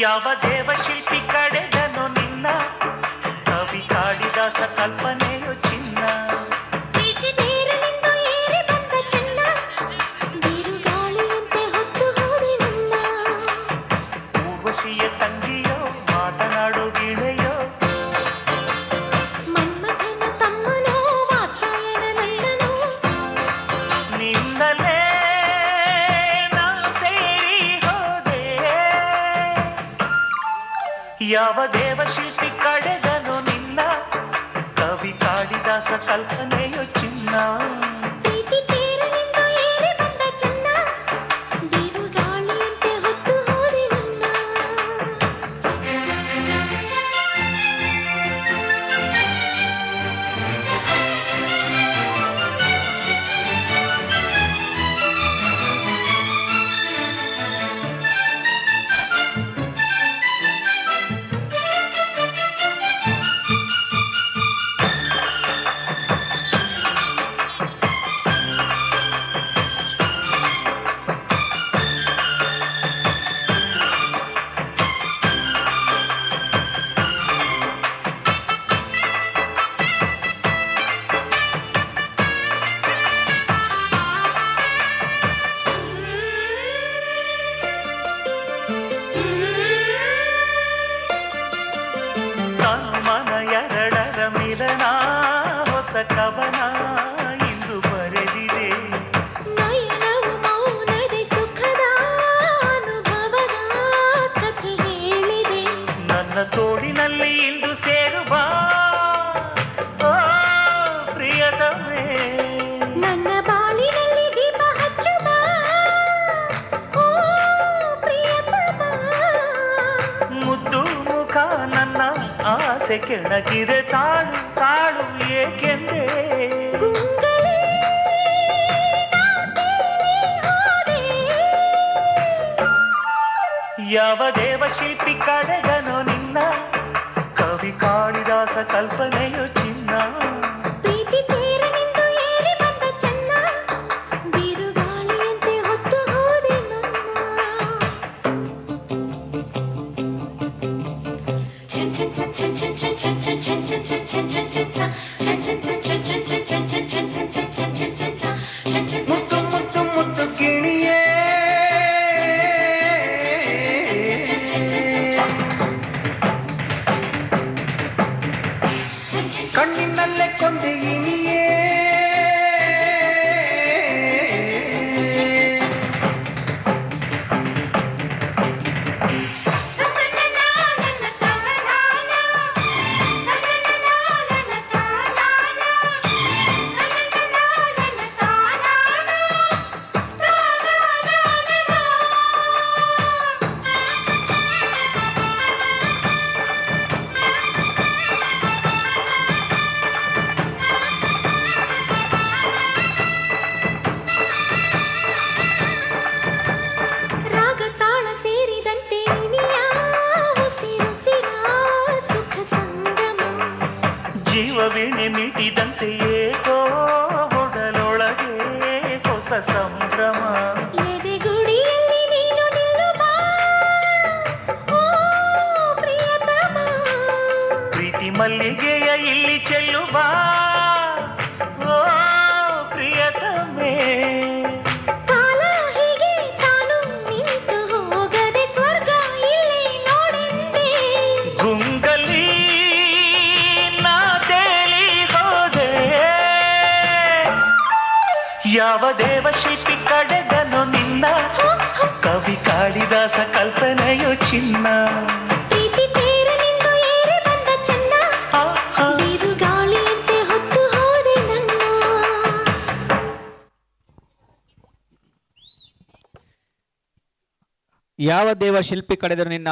ಯಾವ ದೇವಶಿಲ್ಪಿ ಕಡೆದನು ನಿನ್ನ ಕವಿ ಕಾಳಿದಾಸ ಕಲ್ಪನೆಯು ಚಿನ್ನ ಪ್ರೀತಿ ತೀರಲಿಂದು ಏರಿ ಬಂದ ಚೆನ್ನ ಬಿರುಗಾಳಿಯಂತೆ ಹೊತ್ತು ಹೋದೆ ನನ್ನ ಊರ್ವಶಿಯ ತಂಗಿಯೋ ಮಾತನಾಡೋ ಗಿಳೆಯೋ ಮನ್ಮಥನ ತಮ್ಮನೋ ವಾತ್ಸಾಯನ ನಂದನೋ ನಿನ್ನಲೇ ನಾ ಸೇರಿ ಹೋದೆ ಯಾವ ದೇವಶಿಲ್ಪಿ ಕಡೆದನು ನಿನ್ನ ಕವಿ ಕಾಳಿದಾಸ ಕಲ್ಪನೆಯು ಚಿನ್ನ ಪ್ರೀತಿ ತೀರಲಿಂದು ಏರಿ ಬಂದ ಚೆನ್ನ ಬಿರುಗಾಳಿಯಂತೆ ಹೊತ್ತು ಹೋದೆ ನನ್ನ ತಾನು ಮನ ಎರಡರ ಮಿಲನ ಹೊಸ ಕವನ ಇಂದು ಬರೆದಿದೆ ನಯನವು ಮೌನದೆ ಸುಖದ ಅನುಭವದ ಕಥೆ ಹೇಳಿದೆ ನನ್ನ ತೋಳಿನಲ್ಲಿ ಇಂದು ಸೇರುವ ಓ ಪ್ರಿಯತಮೇ ನನ್ನ ಬಾಳಿನಲ್ಲಿ ದೀಪ ಹಚ್ಚುವ ಓ ಪ್ರಿಯತಮ ಮುದ್ದು ಮುಖ ನನ್ನ ಆಸೆ ಕೆಣಕಿದೆ ತಾಳು ತಾಳು ಏಕೆಂದೆ ಗುಂಗಲೇ ನಾ ತೇಲಿ ಹೋದೆ ಯಾವ ದೇವಶಿಲ್ಪಿ ಕಡೆದನು ನಿನ್ನ ಕವಿ ಕಾಳಿದಾಸ ಕಲ್ಪನೆಯು ಚಿನ್ನ ಪ್ರೀತಿ ತೀರನಿಂದು ಏರಿ ಬಂದ ಚೆನ್ನ ಬಿರುಗಾಳಿಯಂತೆ ಹೊತ್ತು ಹೋದೆ ನನ್ನ ಮುತ್ತು ಮುತ್ತು ಮುತ್ತು ಗಿಣಿಯೇ ಕಣ್ಣಿನಲ್ಲೇ ಕೊಂದೆ ಇನಿಯೇ ರಾಗ ತಾಳ ಸೇರಿದಂತೆ ಇನಿಯ ಉಸಿರುಸಿರ ಸುಖ ಸಂಗಮ ಜೀವವೀಣೆ ಮೀಟಿದಂತೆ ಏಕೋ ಒಡಲೊಳಗೆ ಹೊಸ ಸಂಭ್ರಮ ಎದೆಗುಡಿಯಲ್ಲಿ ನೀನು ನಿಲ್ಲುವ ಓ ಪ್ರಿಯತಮ ಪ್ರೀತಿ ಮಲ್ಲಿಗೆಯ ಇಲ್ಲಿ ಚೆಲ್ಲುವ ಓ ಪ್ರಿಯತಮೇ ಕಾಲ ಹೀಗೆ ತಾನು ನಿಂತು ಹೋಗದೆ ಸ್ವರ್ಗ ಇಲ್ಲಿ ನೋಡೆಂದೆ ಗುಂಗಲಿ ನಾ ತೇಲಿ ಹೋದೆ ಯಾವ ದೇವಶಿಲ್ಪಿ ಕಡೆದನು ನಿನ್ನ ಕವಿ ಕಾಳಿದಾಸ ಕಲ್ಪನೆಯು ಚಿನ್ನ ಪ್ರೀತಿ ತೀರನಿಂದು ಏರಿ ಬಂದ ಚೆನ್ನ ಆ, ಆ. ಬಿರುಗಾಳಿಯಂತೆ ಹೊತ್ತು ಹೋದೆ ನನ್ನ ಯಾವ ದೇವ ಶಿಲ್ಪಿ ಕಡೆದರು ನಿನ್ನ